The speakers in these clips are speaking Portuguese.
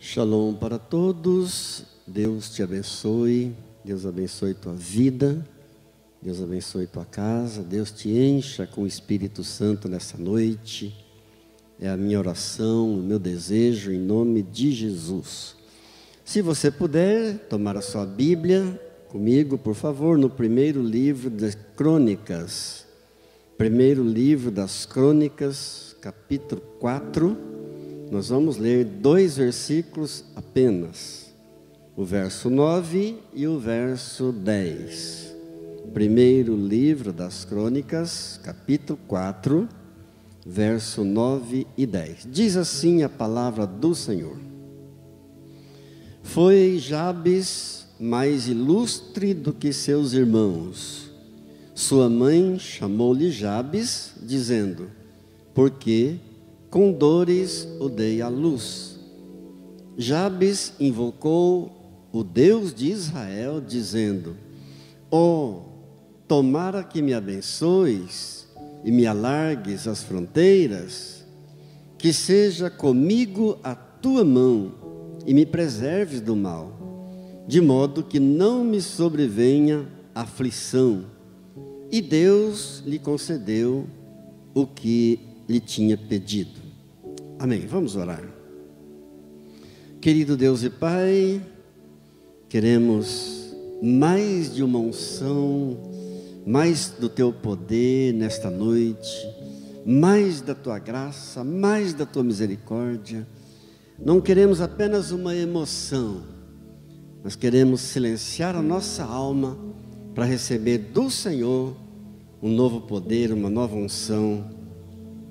Shalom para todos, Deus te abençoe, Deus abençoe tua vida, Deus abençoe tua casa, Deus te encha com o Espírito Santo nessa noite. É a minha oração, o meu desejo em nome de Jesus. Se você puder tomar a sua Bíblia comigo, por favor, no primeiro livro das Crônicas. Primeiro livro das Crônicas, capítulo 4. Nós vamos ler 2 versículos apenas. O verso 9 e o verso 10. Primeiro livro das Crônicas, capítulo 4, verso 9 e 10. Diz assim a palavra do Senhor. Foi Jabes mais ilustre do que seus irmãos. Sua mãe chamou-lhe Jabes, dizendo: porque com dores o dei à luz. Jabes invocou o Deus de Israel, dizendo: oh, tomara que me abençoes e me alargues as fronteiras, que seja comigo a tua mão e me preserves do mal, de modo que não me sobrevenha aflição. E Deus lhe concedeu o que lhe tinha pedido. Amém. Vamos orar. Querido Deus e Pai, queremos mais de uma unção, mais do Teu poder nesta noite, mais da Tua graça, mais da Tua misericórdia. Não queremos apenas uma emoção, nós queremos silenciar a nossa alma para receber do Senhor um novo poder, uma nova unção,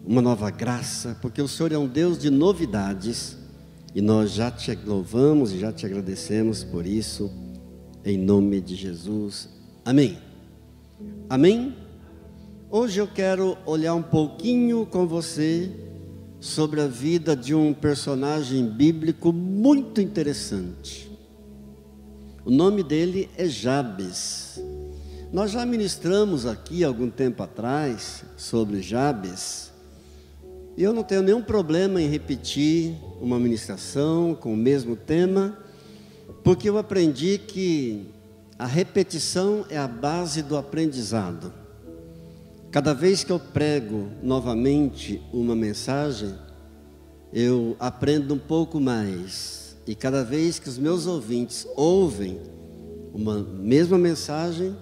uma nova graça, porque o Senhor é um Deus de novidades, e nós já te louvamos e já te agradecemos por isso, em nome de Jesus, amém. Amém? Hoje eu quero olhar um pouquinho com você sobre a vida de um personagem bíblico muito interessante. O nome dele é Jabes. Nós já ministramos aqui algum tempo atrás sobre Jabes. E eu não tenho nenhum problema em repetir uma ministração com o mesmo tema, porque eu aprendi que a repetição é a base do aprendizado. Cada vez que eu prego novamente uma mensagem, eu aprendo um pouco mais. E cada vez que os meus ouvintes ouvem uma mesma mensagem,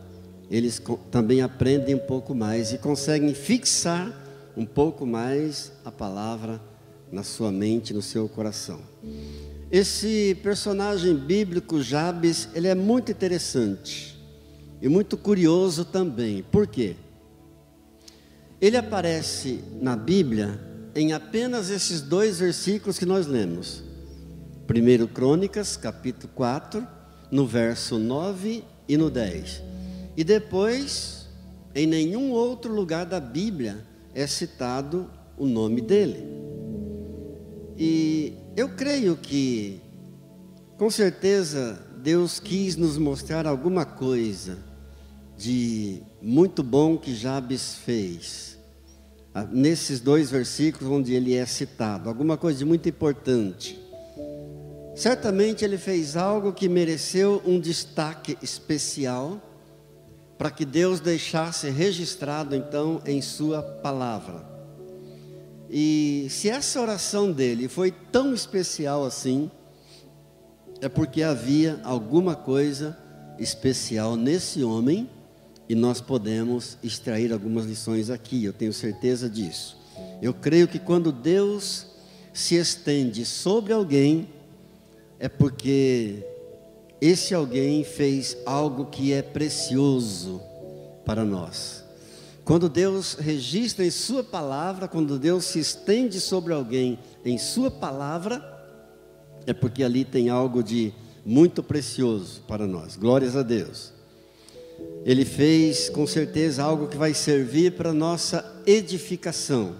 eles também aprendem um pouco mais e conseguem fixar um pouco mais a palavra na sua mente, no seu coração. Esse personagem bíblico, Jabes, ele é muito interessante e muito curioso também. Por quê? Ele aparece na Bíblia em apenas esses 2 versículos que nós lemos. 1 Crônicas, capítulo 4, no verso 9 e no 10. E depois, em nenhum outro lugar da Bíblia é citado o nome dele. E eu creio que, com certeza, Deus quis nos mostrar alguma coisa de muito bom que Jabes fez, nesses 2 versículos onde ele é citado, alguma coisa de muito importante. Certamente ele fez algo que mereceu um destaque especial, para que Deus deixasse registrado então em sua palavra. E se essa oração dele foi tão especial assim, é porque havia alguma coisa especial nesse homem, e nós podemos extrair algumas lições aqui, eu tenho certeza disso. Eu creio que quando Deus se estende sobre alguém, é porque esse alguém fez algo que é precioso para nós. Quando Deus registra em sua palavra, quando Deus se estende sobre alguém em sua palavra, é porque ali tem algo de muito precioso para nós. Glórias a Deus. Ele fez com certeza algo que vai servir para nossa edificação.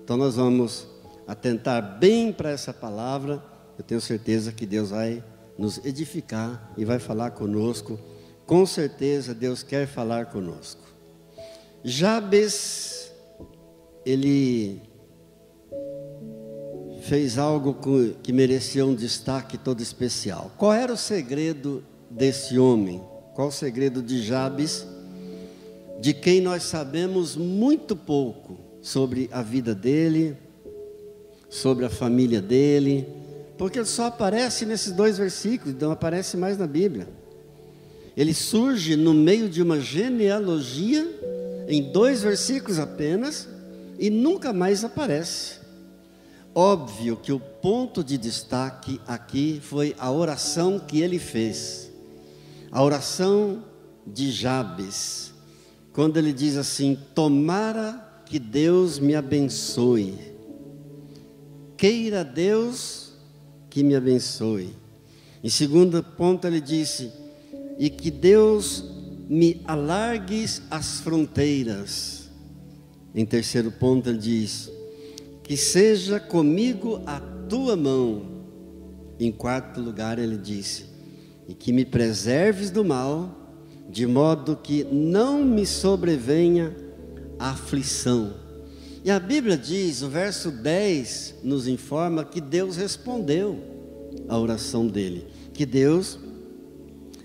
Então nós vamos atentar bem para essa palavra. Eu tenho certeza que Deus vai nos edificar e vai falar conosco. Com certeza Deus quer falar conosco. Jabes, ele fez algo que merecia um destaque todo especial. Qual era o segredo desse homem? Qual o segredo de Jabes, de quem nós sabemos muito pouco sobre a vida dele, sobre a família dele, porque ele só aparece nesses 2 versículos, não aparece mais na Bíblia. Ele surge no meio de uma genealogia, em 2 versículos apenas, e nunca mais aparece. Óbvio que o ponto de destaque aqui foi a oração que ele fez, a oração de Jabes, quando ele diz assim: tomara que Deus me abençoe, queira Deus que me abençoe. Em segundo ponto ele disse: e que Deus me alargue as fronteiras. Em terceiro ponto ele diz: que seja comigo a tua mão. Em quarto lugar ele disse: e que me preserves do mal, de modo que não me sobrevenha a aflição. E a Bíblia diz, o verso 10 nos informa que Deus respondeu a oração dele, que Deus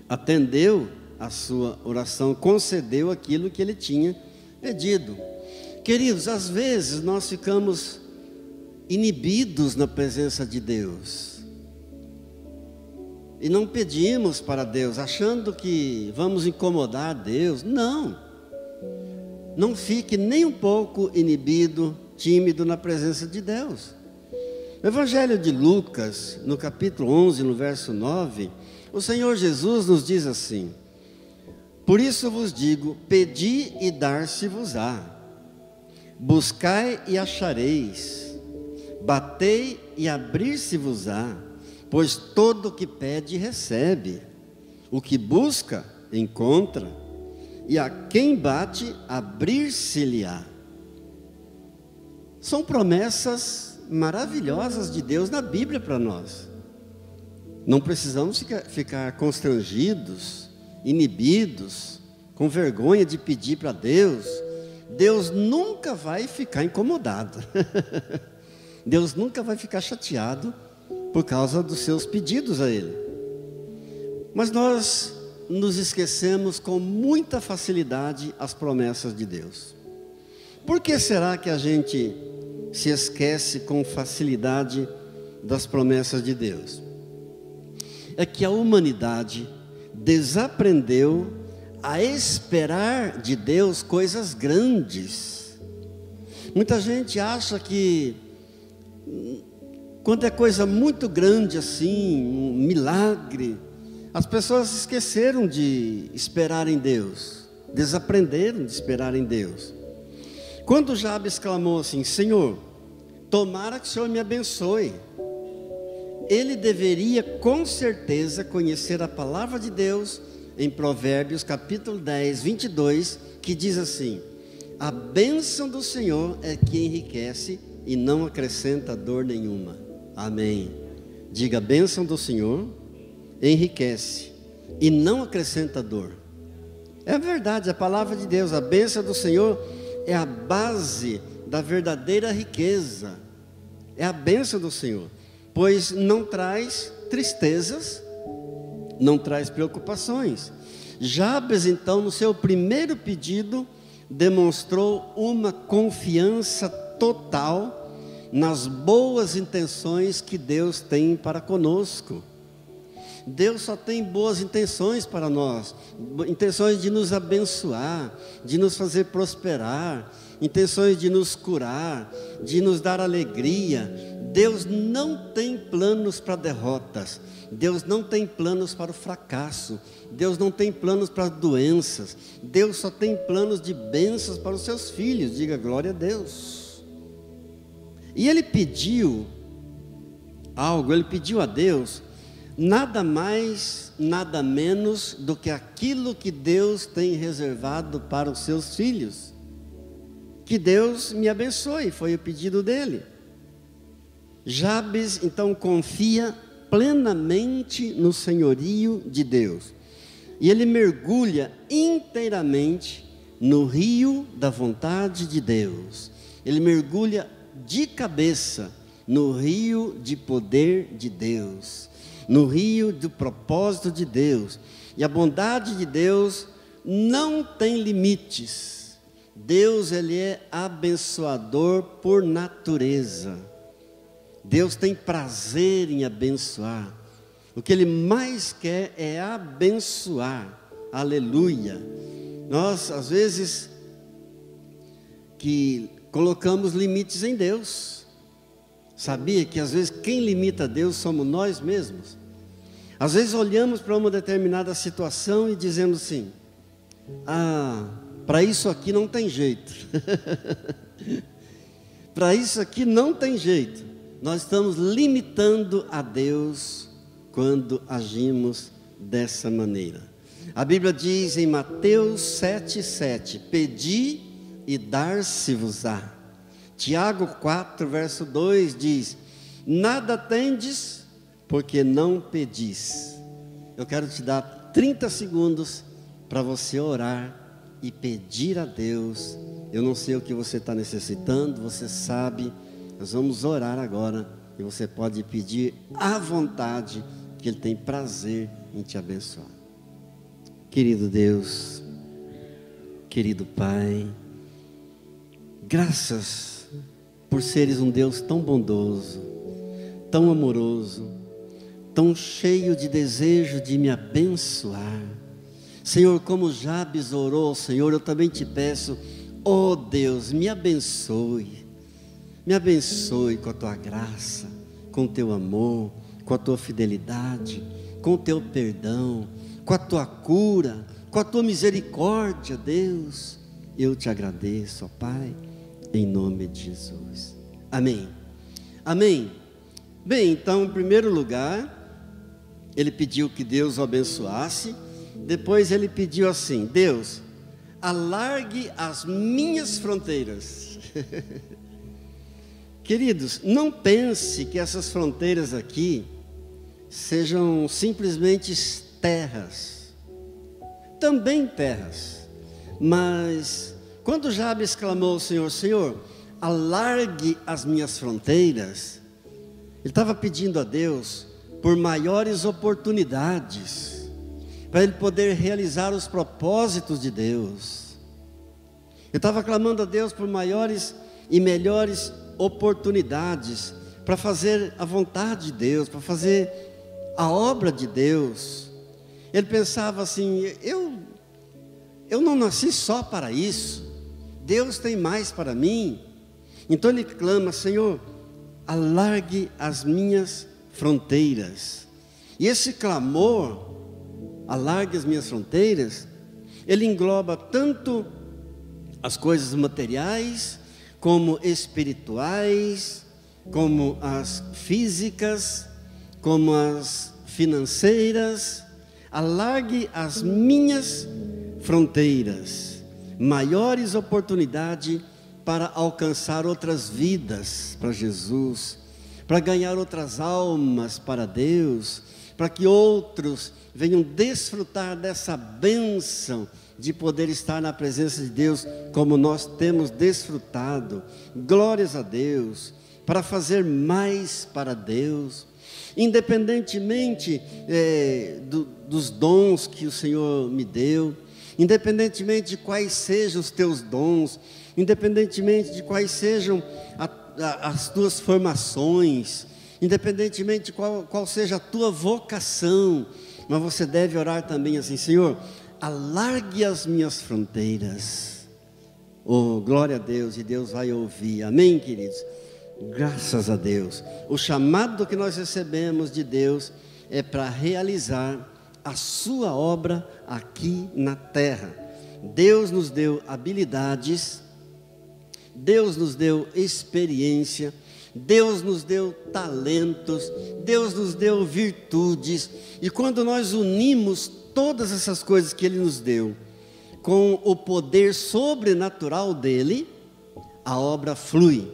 atendeu a sua oração, concedeu aquilo que ele tinha pedido. Queridos, às vezes nós ficamos inibidos na presença de Deus e não pedimos para Deus, achando que vamos incomodar Deus. Não fique nem um pouco inibido, tímido na presença de Deus. No Evangelho de Lucas, no capítulo 11, no verso 9, o Senhor Jesus nos diz assim: por isso vos digo, pedi e dar-se-vos-á, buscai e achareis, batei e abrir-se-vos-á, pois todo o que pede recebe, o que busca encontra, e a quem bate abrir-se-lhe-á. São promessas maravilhosas de Deus na Bíblia para nós. Não precisamos ficar constrangidos, inibidos, com vergonha de pedir para Deus. Deus nunca vai ficar incomodado. Deus nunca vai ficar chateado por causa dos seus pedidos a Ele. Mas nós nos esquecemos com muita facilidade as promessas de Deus. Por que será que a gente se esquece com facilidade das promessas de Deus? É que a humanidade desaprendeu a esperar de Deus coisas grandes. Muita gente acha que quando é coisa muito grande assim, um milagre, as pessoas esqueceram de esperar em Deus, desaprenderam de esperar em Deus. Quando Jabes clamou assim: Senhor, tomara que o Senhor me abençoe, ele deveria com certeza conhecer a palavra de Deus em Provérbios capítulo 10, 22, que diz assim: a bênção do Senhor é que enriquece e não acrescenta dor nenhuma. Amém. Diga: a bênção do Senhor enriquece e não acrescenta dor. É verdade, a palavra de Deus, a bênção do Senhor é a base da verdadeira riqueza. É a bênção do Senhor, pois não traz tristezas, não traz preocupações. Jabes, então, no seu primeiro pedido, demonstrou uma confiança total nas boas intenções que Deus tem para conosco. Deus só tem boas intenções para nós, intenções de nos abençoar, de nos fazer prosperar, intenções de nos curar, de nos dar alegria. Deus não tem planos para derrotas, Deus não tem planos para o fracasso, Deus não tem planos para doenças, Deus só tem planos de bênçãos para os seus filhos. Diga glória a Deus. E ele pediu algo, ele pediu a Deus nada mais, nada menos do que aquilo que Deus tem reservado para os seus filhos. Que Deus me abençoe, foi o pedido dele. Jabes então confia plenamente no senhorio de Deus, e ele mergulha inteiramente no rio da vontade de Deus. Ele mergulha de cabeça no rio de poder de Deus, no rio do propósito de Deus. E a bondade de Deus não tem limites. Deus, Ele é abençoador por natureza. Deus tem prazer em abençoar. O que Ele mais quer é abençoar. Aleluia. Nós, às vezes, que colocamos limites em Deus. Sabia que às vezes quem limita Deus somos nós mesmos? Às vezes olhamos para uma determinada situação e dizemos assim: para isso aqui não tem jeito. Para isso aqui não tem jeito. Nós estamos limitando a Deus quando agimos dessa maneira. A Bíblia diz em Mateus 7,7: pedi e dar-se-vos-á. Tiago 4, verso 2 diz: nada tendes porque não pedis. Eu quero te dar 30 segundos para você orar e pedir a Deus. Eu não sei o que você está necessitando, você sabe. Nós vamos orar agora e você pode pedir à vontade, que Ele tem prazer em te abençoar. Querido Deus, querido Pai, graças por seres um Deus tão bondoso, tão amoroso, tão cheio de desejo de me abençoar. Senhor, como Jabes orou, Senhor, eu também te peço, ó Deus, me abençoe com a tua graça, com o teu amor, com a tua fidelidade, com o teu perdão, com a tua cura, com a tua misericórdia, Deus. Eu te agradeço, ó Pai, em nome de Jesus. Amém. Amém. Bem, então, em primeiro lugar, ele pediu que Deus o abençoasse. Depois ele pediu assim: Deus, alargue as minhas fronteiras. Queridos, não pense que essas fronteiras aqui sejam simplesmente terras. Também terras. Mas quando Jabes clamou ao Senhor: Senhor, alargue as minhas fronteiras, ele estava pedindo a Deus por maiores oportunidades, para ele poder realizar os propósitos de Deus. Eu estava clamando a Deus por maiores e melhores oportunidades, para fazer a vontade de Deus, para fazer a obra de Deus. Ele pensava assim: eu não nasci só para isso, Deus tem mais para mim. Então ele clama: Senhor, alargue as minhas fronteiras. E esse clamor, alargue as minhas fronteiras, ele engloba tanto as coisas materiais, como espirituais, como as físicas, como as financeiras. Alargue as minhas fronteiras, maiores oportunidades para alcançar outras vidas para Jesus, para ganhar outras almas para Deus, para que outros venham desfrutar dessa bênção de poder estar na presença de Deus, como nós temos desfrutado. Glórias a Deus, para fazer mais para Deus, independentemente dos dons que o Senhor me deu, independentemente de quais sejam os teus dons, independentemente de quais sejam as tuas formações, independentemente de qual seja a tua vocação, mas você deve orar também assim: Senhor, alargue as minhas fronteiras. Oh, glória a Deus, e Deus vai ouvir. Amém, queridos? Graças a Deus. O chamado que nós recebemos de Deus é para realizar a sua obra aqui na terra. Deus nos deu habilidades, Deus nos deu experiência, Deus nos deu talentos, Deus nos deu virtudes. E quando nós unimos todas essas coisas que Ele nos deu com o poder sobrenatural dEle, a obra flui,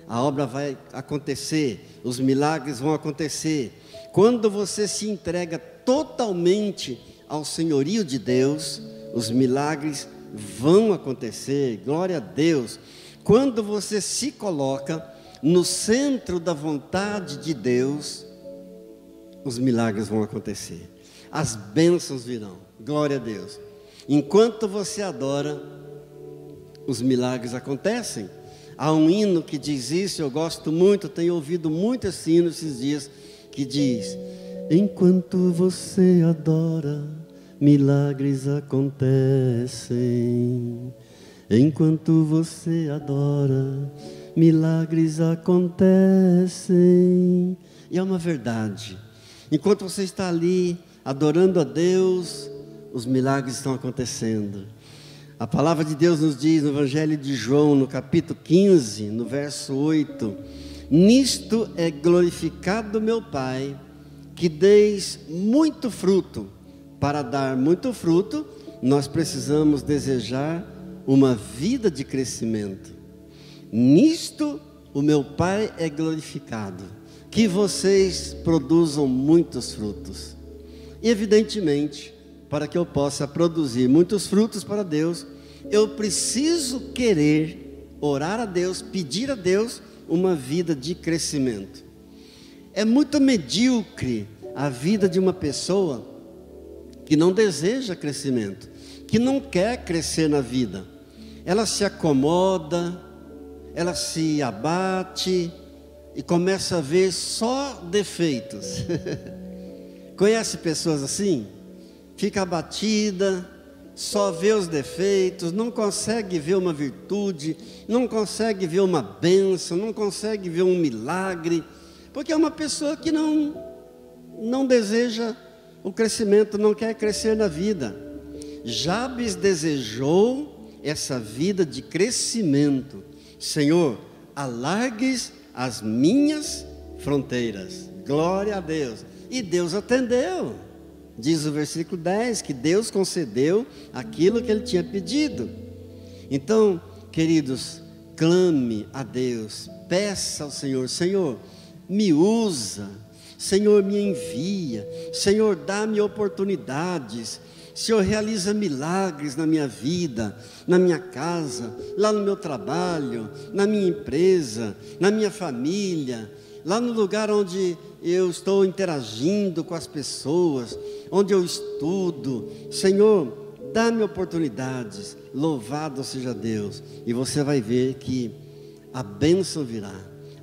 a obra vai acontecer, os milagres vão acontecer. Quando você se entrega totalmente ao senhorio de Deus, os milagres vão acontecer. Glória a Deus. Quando você se coloca no centro da vontade de Deus, os milagres vão acontecer. As bênçãos virão. Glória a Deus. Enquanto você adora, os milagres acontecem. Há um hino que diz isso, eu gosto muito, tenho ouvido muito esse hino esses dias, que diz: enquanto você adora, milagres acontecem. Enquanto você adora, milagres acontecem. E é uma verdade. Enquanto você está ali adorando a Deus, os milagres estão acontecendo. A palavra de Deus nos diz no Evangelho de João, no capítulo 15, no verso 8: nisto é glorificado meu Pai, que deis muito fruto. Para dar muito fruto, nós precisamos desejar uma vida de crescimento. Nisto o meu Pai é glorificado, que vocês produzam muitos frutos. E evidentemente, para que eu possa produzir muitos frutos para Deus, eu preciso querer orar a Deus, pedir a Deus uma vida de crescimento. É muito medíocre a vida de uma pessoa que não deseja crescimento, que não quer crescer na vida. Ela se acomoda, ela se abate e começa a ver só defeitos. Conhece pessoas assim? Fica abatida, só vê os defeitos, não consegue ver uma virtude, não consegue ver uma bênção, não consegue ver um milagre, porque é uma pessoa que não deseja o crescimento, não quer crescer na vida. Jabes desejou essa vida de crescimento. Senhor, alargues as minhas fronteiras. Glória a Deus. E Deus atendeu. Diz o versículo 10 que Deus concedeu aquilo que ele tinha pedido. Então, queridos, clame a Deus, peça ao Senhor: Senhor, me usa, Senhor, me envia, Senhor, dá-me oportunidades, Senhor, realiza milagres na minha vida, na minha casa, lá no meu trabalho, na minha empresa, na minha família, lá no lugar onde eu estou interagindo com as pessoas, onde eu estudo. Senhor, dá-me oportunidades. Louvado seja Deus. E você vai ver que a bênção virá.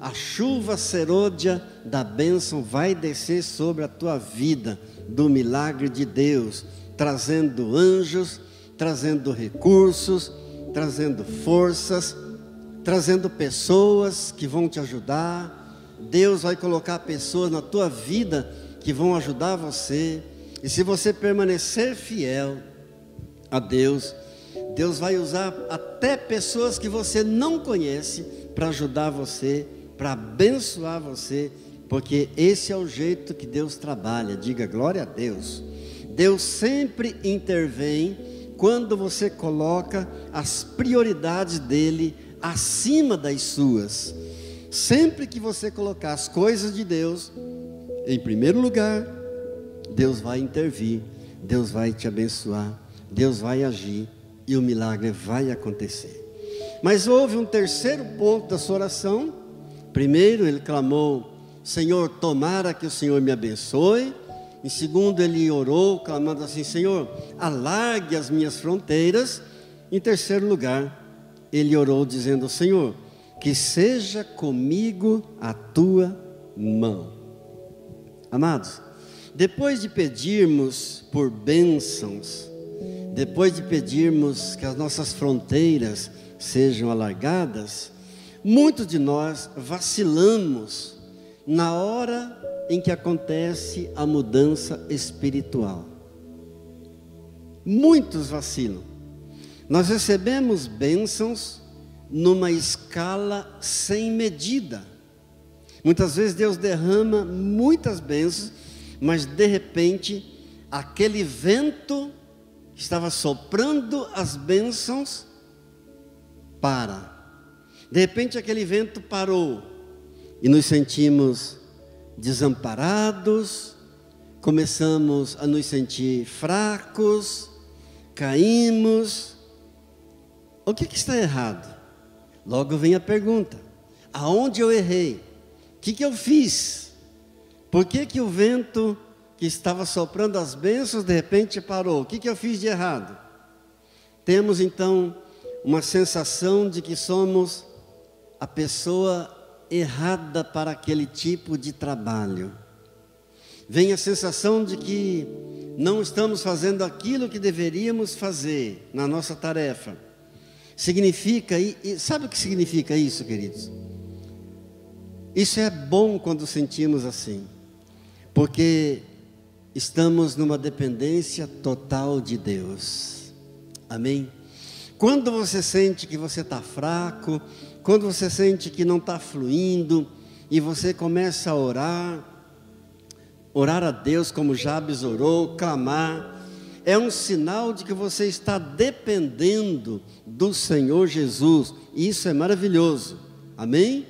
A chuva serôdia da bênção vai descer sobre a tua vida, do milagre de Deus, trazendo anjos, trazendo recursos, trazendo forças, trazendo pessoas que vão te ajudar. Deus vai colocar pessoas na tua vida que vão ajudar você. E se você permanecer fiel a Deus, Deus vai usar até pessoas que você não conhece para ajudar você, para abençoar você, porque esse é o jeito que Deus trabalha. Diga glória a Deus. Deus sempre intervém quando você coloca as prioridades dele acima das suas. Sempre que você colocar as coisas de Deus em primeiro lugar, Deus vai intervir, Deus vai te abençoar, Deus vai agir e o milagre vai acontecer. Mas houve um terceiro ponto da sua oração. Primeiro, ele clamou: Senhor, tomara que o Senhor me abençoe. Em segundo, ele orou, clamando assim: Senhor, alargue as minhas fronteiras. Em terceiro lugar, ele orou dizendo: Senhor, que seja comigo a tua mão. Amados, depois de pedirmos por bênçãos, depois de pedirmos que as nossas fronteiras sejam alargadas, muitos de nós vacilamos na hora em que acontece a mudança espiritual. Muitos vacilam. Nós recebemos bênçãos numa escala sem medida. Muitas vezes Deus derrama muitas bênçãos, mas de repente aquele vento que estava soprando as bênçãos para. De repente aquele vento parou e nos sentimos desamparados, começamos a nos sentir fracos, caímos. O que está errado? Logo vem a pergunta: aonde eu errei? O que eu fiz? Por que o vento que estava soprando as bênçãos de repente parou? O que eu fiz de errado? Temos então uma sensação de que somos a pessoa errada para aquele tipo de trabalho. Vem a sensação de que não estamos fazendo aquilo que deveríamos fazer na nossa tarefa. Significa, e sabe o que significa isso, queridos? Isso é bom quando sentimos assim, porque estamos numa dependência total de Deus. Amém? Quando você sente que você está fraco, quando você sente que não está fluindo, e você começa a orar a Deus como Jabes orou, clamar, é um sinal de que você está dependendo do Senhor Jesus, e isso é maravilhoso. Amém?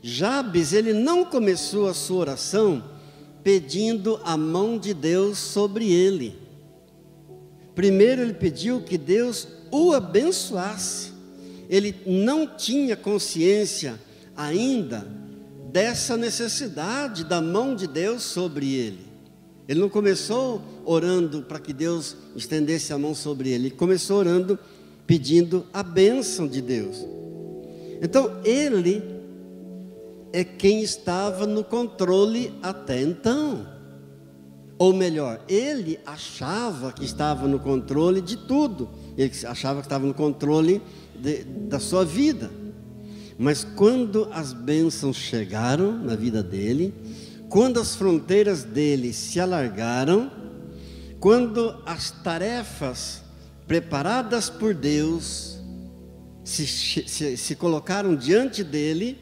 Jabes, ele não começou a sua oração pedindo a mão de Deus sobre ele. Primeiro ele pediu que Deus o abençoasse. Ele não tinha consciência ainda dessa necessidade da mão de Deus sobre ele. Ele não começou orando para que Deus estendesse a mão sobre ele. Ele começou orando pedindo a bênção de Deus. Então ele é quem estava no controle até então. Ou melhor, ele achava que estava no controle de tudo. Ele achava que estava no controle da sua vida. Mas quando as bênçãos chegaram na vida dele, quando as fronteiras dele se alargaram, quando as tarefas preparadas por Deus se colocaram diante dele,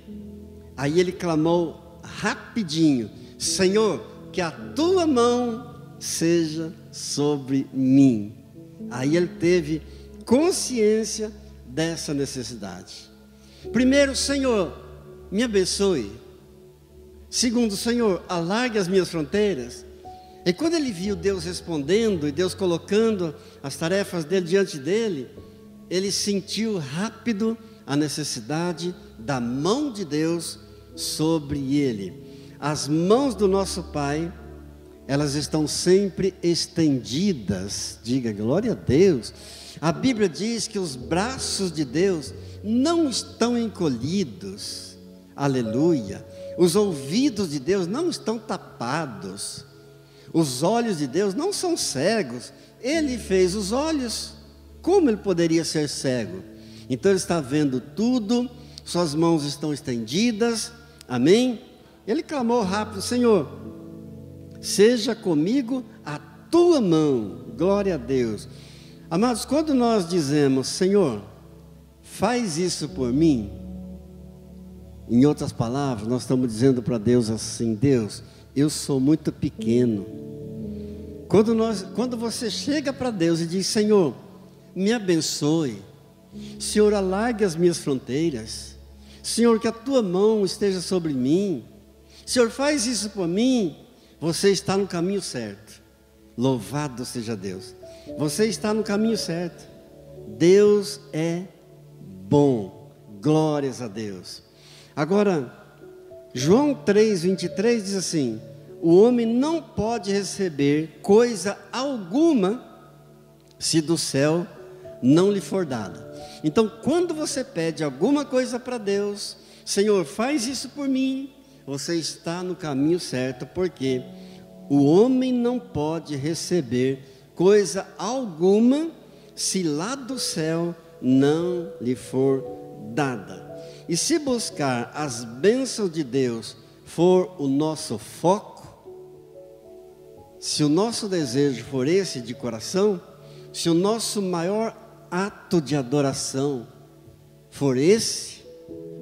aí ele clamou rapidinho: Senhor, que a tua mão seja sobre mim. Aí ele teve consciência dessa necessidade. Primeiro, Senhor, me abençoe. Segundo, Senhor, alargue as minhas fronteiras. E quando ele viu Deus respondendo e Deus colocando as tarefas dele diante dele, ele sentiu rápido a necessidade da mão de Deus sobre ele. As mãos do nosso Pai, elas estão sempre estendidas. Diga glória a Deus. A Bíblia diz que os braços de Deus não estão encolhidos. Aleluia. Os ouvidos de Deus não estão tapados. Os olhos de Deus não são cegos. Ele fez os olhos. Como ele poderia ser cego? Então ele está vendo tudo. Suas mãos estão estendidas. Amém? Ele clamou rápido: Senhor, seja comigo a tua mão. Glória a Deus. Amados, quando nós dizemos: Senhor, faz isso por mim, em outras palavras, nós estamos dizendo para Deus assim: Deus, eu sou muito pequeno. Quando você chega para Deus e diz: Senhor, me abençoe, Senhor, alargue as minhas fronteiras, Senhor, que a tua mão esteja sobre mim, Senhor, faz isso por mim, você está no caminho certo. Louvado seja Deus. Você está no caminho certo. Deus é bom. Glórias a Deus. Agora, João 3:23 diz assim: o homem não pode receber coisa alguma se do céu não lhe for dada. Então, quando você pede alguma coisa para Deus: Senhor, faz isso por mim, você está no caminho certo, porque o homem não pode receber coisa alguma se lá do céu não lhe for dada. E se buscar as bênçãos de Deus for o nosso foco, se o nosso desejo for esse de coração, se o nosso maior ato de adoração for esse,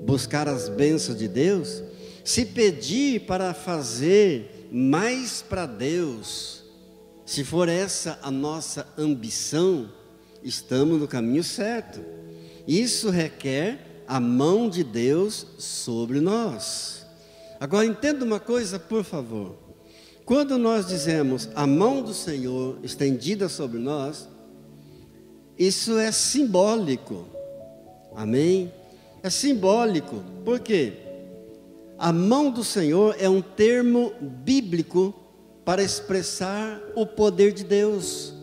buscar as bênçãos de Deus, se pedir para fazer mais para Deus, se for essa a nossa ambição, estamos no caminho certo. Isso requer a mão de Deus sobre nós. Agora entenda uma coisa, por favor. Quando nós dizemos a mão do Senhor estendida sobre nós, isso é simbólico. Amém? É simbólico. Por quê? A mão do Senhor é um termo bíblico para expressar o poder de Deus.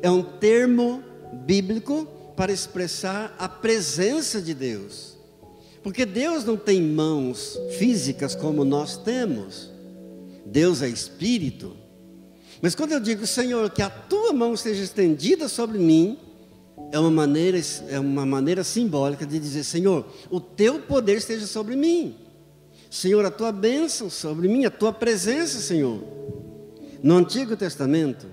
É um termo bíblico para expressar a presença de Deus. Porque Deus não tem mãos físicas como nós temos. Deus é espírito. Mas quando eu digo, Senhor, que a tua mão seja estendida sobre mim, é uma maneira simbólica de dizer, Senhor, o teu poder esteja sobre mim. Senhor, a tua bênção sobre mim, a tua presença, Senhor. No Antigo Testamento,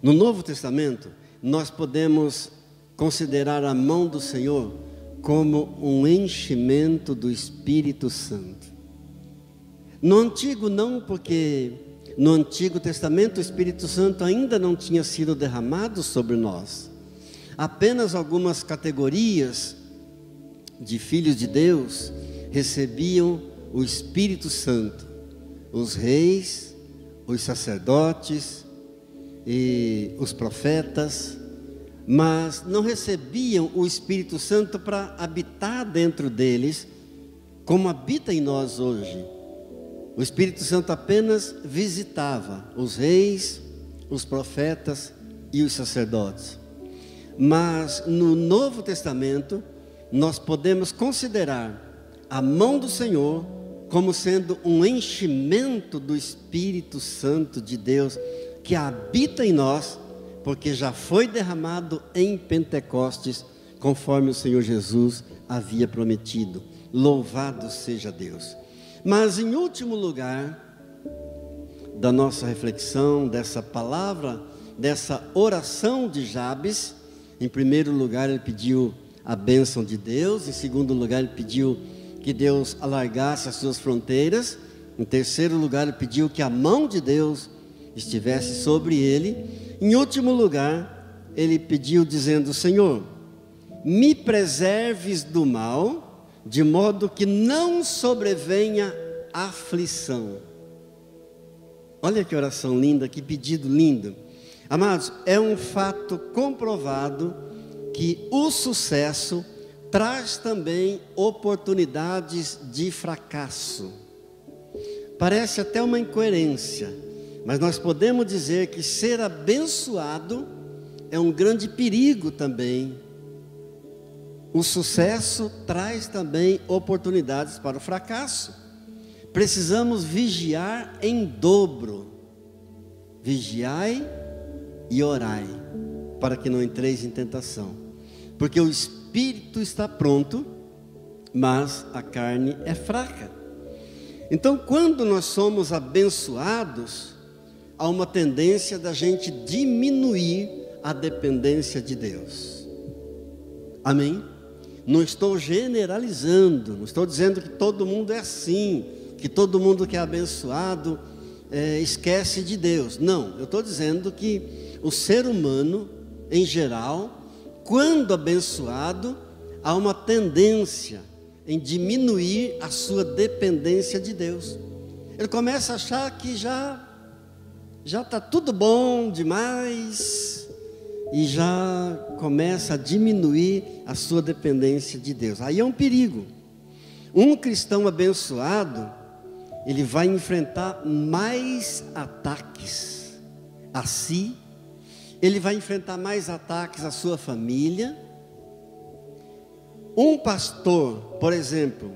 no Novo Testamento, nós podemos considerar a mão do Senhor como um enchimento do Espírito Santo. No Antigo não, porque no Antigo Testamento o Espírito Santo ainda não tinha sido derramado sobre nós. Apenas algumas categorias de filhos de Deus recebiam o Espírito Santo. Os reis, os sacerdotes e os profetas, mas não recebiam o Espírito Santo para habitar dentro deles, como habita em nós hoje. O Espírito Santo apenas visitava os reis, os profetas e os sacerdotes. Mas no Novo Testamento, nós podemos considerar a mão do Senhor como sendo um enchimento do Espírito Santo de Deus, que habita em nós, porque já foi derramado em Pentecostes, conforme o Senhor Jesus havia prometido. Louvado seja Deus. Mas em último lugar da nossa reflexão, dessa palavra, dessa oração de Jabes, em primeiro lugar ele pediu a bênção de Deus, em segundo lugar ele pediu que Deus alargasse as suas fronteiras, em terceiro lugar ele pediu que a mão de Deus estivesse sobre ele, em último lugar ele pediu dizendo, Senhor, me preserves do mal, de modo que não sobrevenha aflição. Olha que oração linda, que pedido lindo. Amados, é um fato comprovado que o sucesso traz também oportunidades de fracasso. Parece até uma incoerência, mas nós podemos dizer que ser abençoado é um grande perigo também. O sucesso traz também oportunidades para o fracasso. Precisamos vigiar em dobro. Vigiai e orai, para que não entreis em tentação. Porque o espírito está pronto, mas a carne é fraca. Então, quando nós somos abençoados, há uma tendência da gente diminuir a dependência de Deus. Amém? Não estou generalizando, não estou dizendo que todo mundo é assim, que todo mundo que é abençoado esquece de Deus. Não, eu estou dizendo que o ser humano, em geral, quando abençoado, há uma tendência em diminuir a sua dependência de Deus. Ele começa a achar que já está tudo bom demais, e já começa a diminuir a sua dependência de Deus. Aí é um perigo. Um cristão abençoado, ele vai enfrentar mais ataques a si, ele vai enfrentar mais ataques à sua família. Um pastor, por exemplo,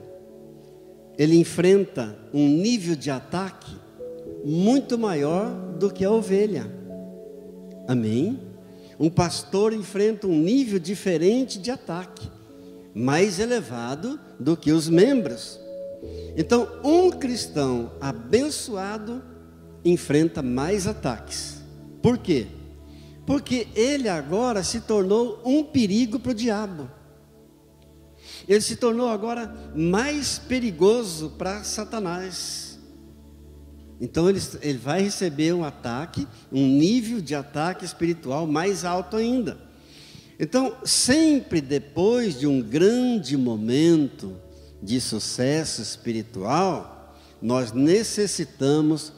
ele enfrenta um nível de ataque muito maior do que a ovelha. Amém? Um pastor enfrenta um nível diferente de ataque, mais elevado do que os membros. Então, um cristão abençoado enfrenta mais ataques. Por quê? Porque ele agora se tornou um perigo para o diabo. Ele se tornou agora mais perigoso para Satanás. Então ele vai receber um ataque, um nível de ataque espiritual mais alto ainda. Então, sempre depois de um grande momento de sucesso espiritual, nós necessitamos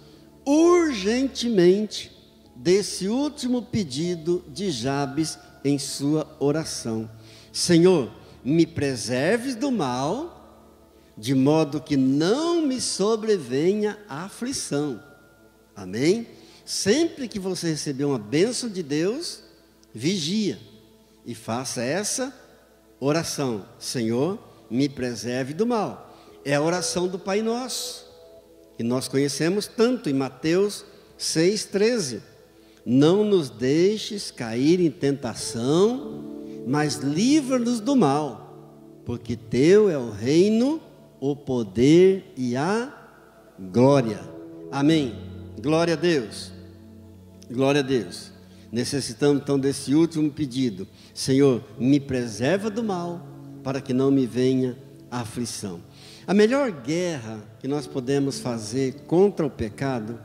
urgentemente desse último pedido de Jabes em sua oração. Senhor, me preserves do mal, de modo que não me sobrevenha a aflição. Amém? Sempre que você receber uma bênção de Deus, vigia e faça essa oração: Senhor, me preserve do mal. É a oração do Pai Nosso, que nós conhecemos tanto em Mateus 6,13. Não nos deixes cair em tentação, mas livra-nos do mal, porque teu é o reino, o poder e a glória. Amém. Glória a Deus. Glória a Deus. Necessitamos então desse último pedido: Senhor, me preserva do mal, para que não me venha a aflição. A melhor guerra que nós podemos fazer contra o pecado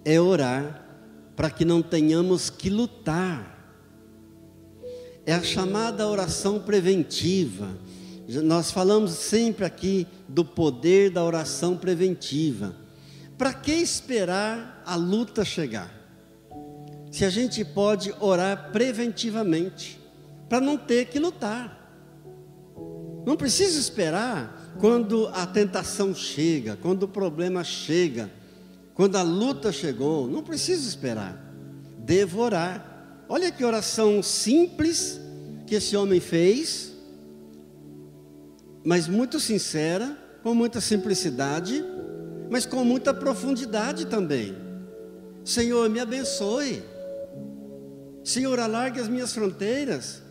é orar para que não tenhamos que lutar. É a chamada oração preventiva. Nós falamos sempre aqui do poder da oração preventiva. Para que esperar a luta chegar? Se a gente pode orar preventivamente, para não ter que lutar. Não precisa esperar quando a tentação chega, quando o problema chega, quando a luta chegou. Não precisa esperar. Devo orar. Olha que oração simples que esse homem fez, mas muito sincera, com muita simplicidade, mas com muita profundidade também. Senhor, me abençoe. Senhor, alargue as minhas fronteiras.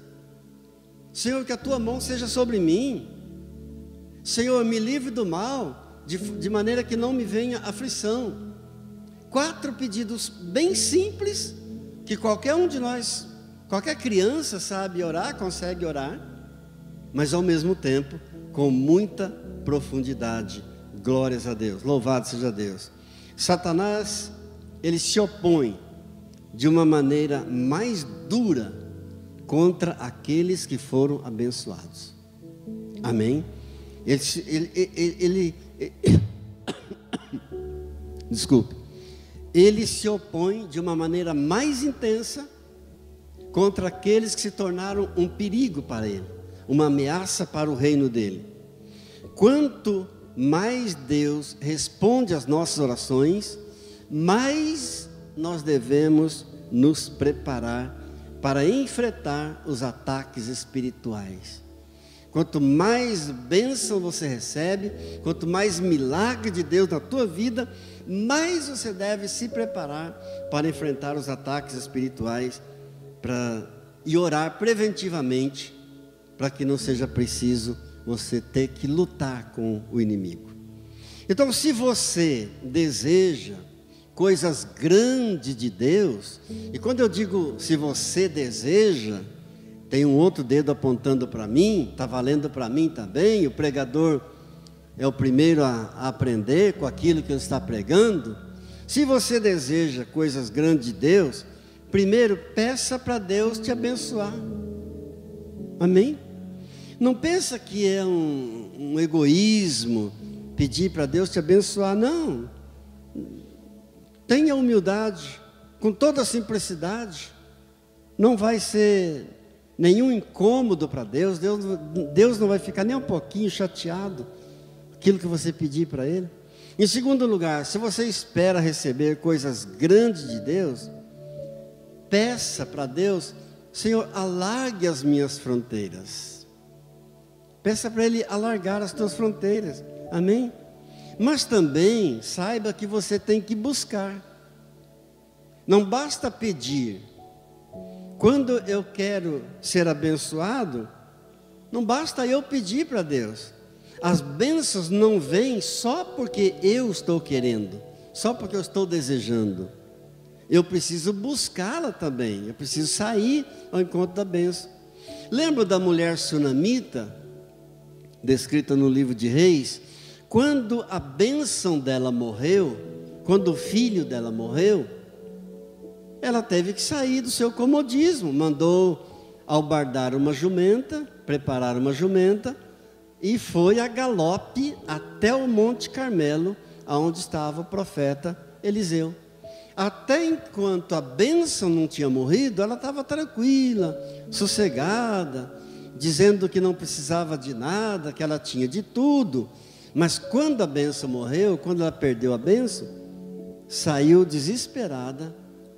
Senhor, que a tua mão seja sobre mim. Senhor, me livre do mal, de maneira que não me venha aflição. 4 pedidos bem simples, que qualquer um de nós, qualquer criança sabe orar, consegue orar, mas ao mesmo tempo com muita profundidade. Glórias a Deus, louvado seja Deus. Satanás, ele se opõe de uma maneira mais dura contra aqueles que foram abençoados. Amém? Desculpe. Ele se opõe de uma maneira mais intensa contra aqueles que se tornaram um perigo para ele, uma ameaça para o reino dele. Quanto mais Deus responde às nossas orações, mais nós devemos nos preparar para enfrentar os ataques espirituais. Quanto mais bênção você recebe, quanto mais milagre de Deus na tua vida, mais você deve se preparar para enfrentar os ataques espirituais e orar preventivamente, para que não seja preciso você ter que lutar com o inimigo. Então, se você deseja coisas grandes de Deus, e quando eu digo se você deseja, tem um outro dedo apontando para mim, está valendo para mim também. O pregador é o primeiro a aprender com aquilo que ele está pregando. Se você deseja coisas grandes de Deus, primeiro peça para Deus te abençoar. Amém? Não pensa que é um egoísmo pedir para Deus te abençoar, não. Tenha humildade, com toda a simplicidade. Não vai ser nenhum incômodo para Deus. Deus não vai ficar nem um pouquinho chateado aquilo que você pedir para Ele. Em segundo lugar, se você espera receber coisas grandes de Deus, peça para Deus: Senhor, alargue as minhas fronteiras. Peça para Ele alargar as tuas fronteiras. Amém? Mas também saiba que você tem que buscar. Não basta pedir. Quando eu quero ser abençoado, não basta eu pedir para Deus. As bênçãos não vêm só porque eu estou querendo, só porque eu estou desejando. Eu preciso buscá-la também. Eu preciso sair ao encontro da bênção. Lembra da mulher sunamita, descrita no livro de Reis? Quando a bênção dela morreu, quando o filho dela morreu, ela teve que sair do seu comodismo. Mandou albardar uma jumenta, preparar uma jumenta, e foi a galope até o Monte Carmelo, onde estava o profeta Eliseu. Até enquanto a bênção não tinha morrido, ela estava tranquila, sossegada, dizendo que não precisava de nada, que ela tinha de tudo. Mas quando a bênção morreu, quando ela perdeu a bênção, saiu desesperada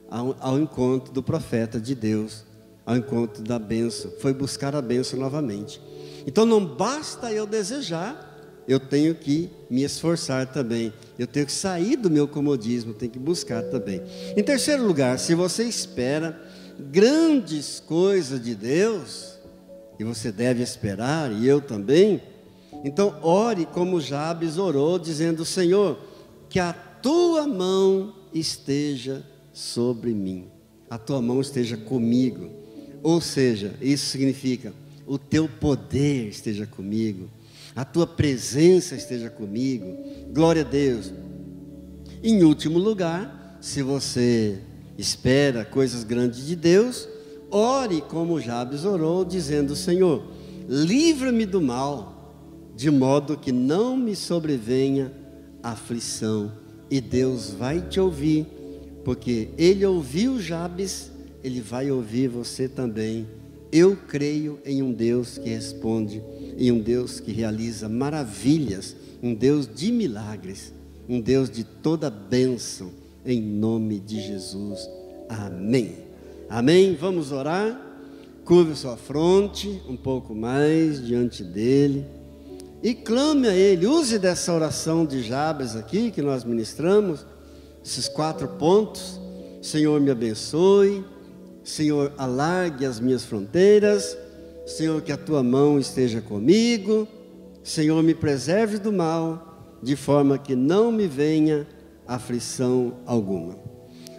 ao encontro do profeta de Deus, ao encontro da bênção, foi buscar a bênção novamente. Então não basta eu desejar, eu tenho que me esforçar também, eu tenho que sair do meu comodismo, tenho que buscar também. Em terceiro lugar, se você espera grandes coisas de Deus, e você deve esperar, e eu também, então ore como Jabes orou, dizendo: Senhor, que a tua mão esteja sobre mim, a tua mão esteja comigo. Ou seja, isso significa: o teu poder esteja comigo, a tua presença esteja comigo. Glória a Deus. Em último lugar, se você espera coisas grandes de Deus, ore como Jabes orou, dizendo: Senhor, livra-me do mal, de modo que não me sobrevenha aflição. E Deus vai te ouvir, porque Ele ouviu Jabes, Ele vai ouvir você também. Eu creio em um Deus que responde, em um Deus que realiza maravilhas, um Deus de milagres, um Deus de toda bênção, em nome de Jesus. Amém. Amém. Vamos orar. Curve sua fronte um pouco mais diante dele e clame a Ele. Use dessa oração de Jabes aqui que nós ministramos, esses 4 pontos. Senhor, me abençoe. Senhor, alargue as minhas fronteiras. Senhor, que a tua mão esteja comigo. Senhor, me preserve do mal, de forma que não me venha aflição alguma.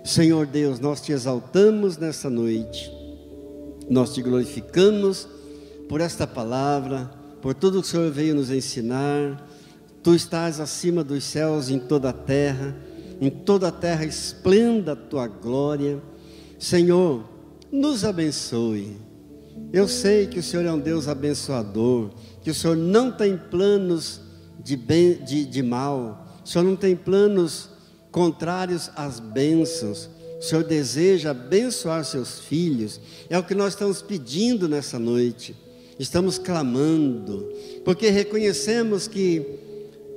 Senhor Deus, nós te exaltamos nessa noite, nós te glorificamos por esta palavra, por tudo que o Senhor veio nos ensinar. Tu estás acima dos céus, em toda a terra esplenda a tua glória. Senhor, nos abençoe. Eu sei que o Senhor é um Deus abençoador, que o Senhor não tem planos de mal, o Senhor não tem planos contrários às bênçãos. O Senhor deseja abençoar seus filhos. É o que nós estamos pedindo nessa noite, estamos clamando, porque reconhecemos que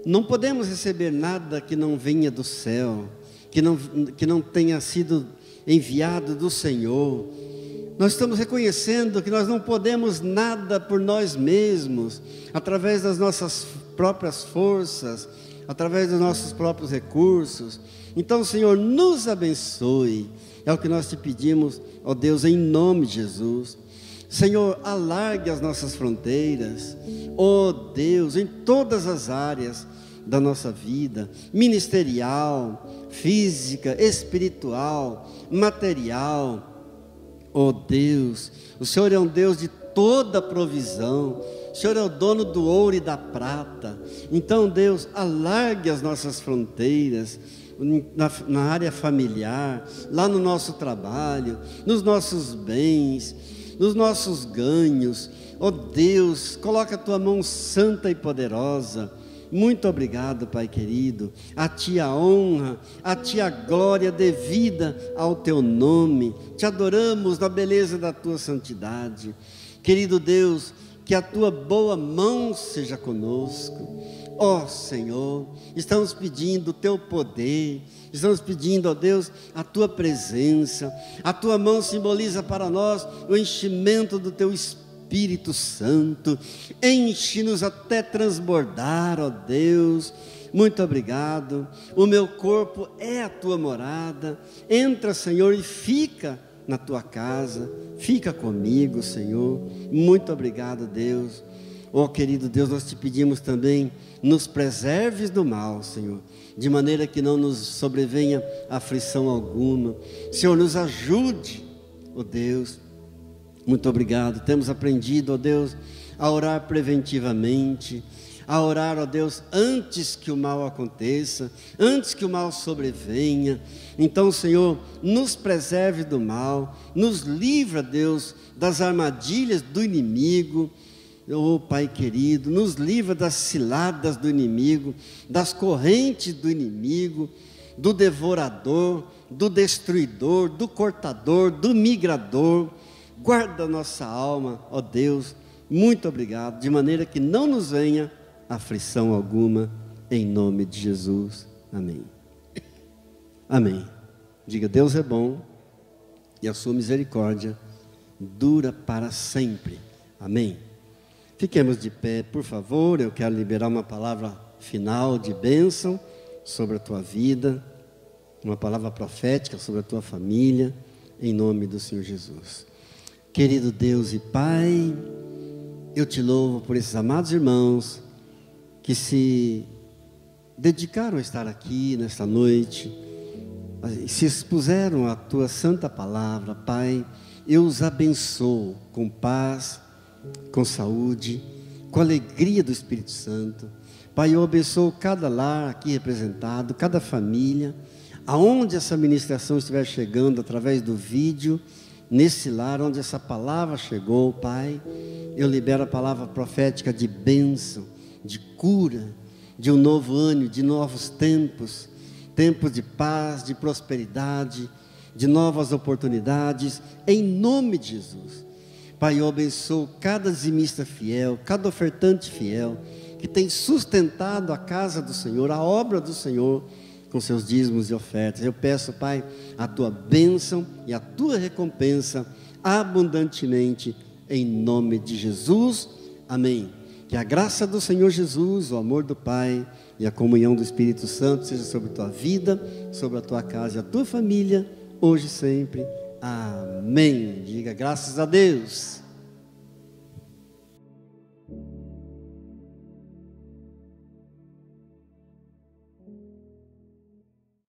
não podemos receber nada que não venha do céu, que não tenha sido enviado do Senhor. Nós estamos reconhecendo que nós não podemos nada por nós mesmos, através das nossas próprias forças, através dos nossos próprios recursos. Então, Senhor, nos abençoe, é o que nós te pedimos, ó Deus, em nome de Jesus. Senhor, alargue as nossas fronteiras, ó Deus, em todas as áreas da nossa vida, ministerial, física, espiritual, material. Ó Deus, o Senhor é um Deus de toda provisão, o Senhor é o dono do ouro e da prata. Então, Deus, alargue as nossas fronteiras na área familiar, lá no nosso trabalho, nos nossos bens, nos nossos ganhos. Ó Deus, coloca a tua mão santa e poderosa. Muito obrigado, Pai querido. A Ti a honra, a Ti a glória devida ao Teu nome. Te adoramos na beleza da Tua santidade. Querido Deus, que a Tua boa mão seja conosco. Ó Senhor, estamos pedindo o Teu poder, estamos pedindo, ó Deus, a Tua presença. A Tua mão simboliza para nós o enchimento do Teu Espírito Santo. Enche-nos até transbordar, ó Deus. Muito obrigado. O meu corpo é a Tua morada. Entra, Senhor, e fica na Tua casa. Fica comigo, Senhor. Muito obrigado, Deus. Ó querido Deus, nós te pedimos também, nos preserves do mal, Senhor, de maneira que não nos sobrevenha aflição alguma. Senhor, nos ajude, ó Deus. Muito obrigado. Temos aprendido, ó Deus, a orar preventivamente, a orar, ó Deus, antes que o mal aconteça, antes que o mal sobrevenha. Então, Senhor, nos preserve do mal, nos livra, Deus, das armadilhas do inimigo. Oh Pai querido, nos livra das ciladas do inimigo, das correntes do inimigo, do devorador, do destruidor, do cortador, do migrador. Guarda a nossa alma, ó Deus. Muito obrigado, de maneira que não nos venha aflição alguma, em nome de Jesus. Amém. Amém. Diga: Deus é bom e a sua misericórdia dura para sempre. Amém. Fiquemos de pé, por favor. Eu quero liberar uma palavra final de bênção sobre a tua vida, uma palavra profética sobre a tua família, em nome do Senhor Jesus. Querido Deus e Pai, eu te louvo por esses amados irmãos que se dedicaram a estar aqui nesta noite, se expuseram à tua santa palavra. Pai, eu os abençoo com paz, com saúde, com alegria do Espírito Santo. Pai, eu abençoo cada lar aqui representado, cada família, aonde essa ministração estiver chegando através do vídeo, nesse lar onde essa palavra chegou. Pai, eu libero a palavra profética de bênção, de cura, de um novo ânimo, de novos tempos, tempos de paz, de prosperidade, de novas oportunidades, em nome de Jesus. Pai, eu abençoo cada dizimista fiel, cada ofertante fiel, que tem sustentado a casa do Senhor, a obra do Senhor, com seus dízimos e ofertas. Eu peço, Pai, a tua bênção e a tua recompensa abundantemente, em nome de Jesus. Amém. Que a graça do Senhor Jesus, o amor do Pai e a comunhão do Espírito Santo seja sobre a tua vida, sobre a tua casa e a tua família, hoje e sempre. Amém. Diga: graças a Deus.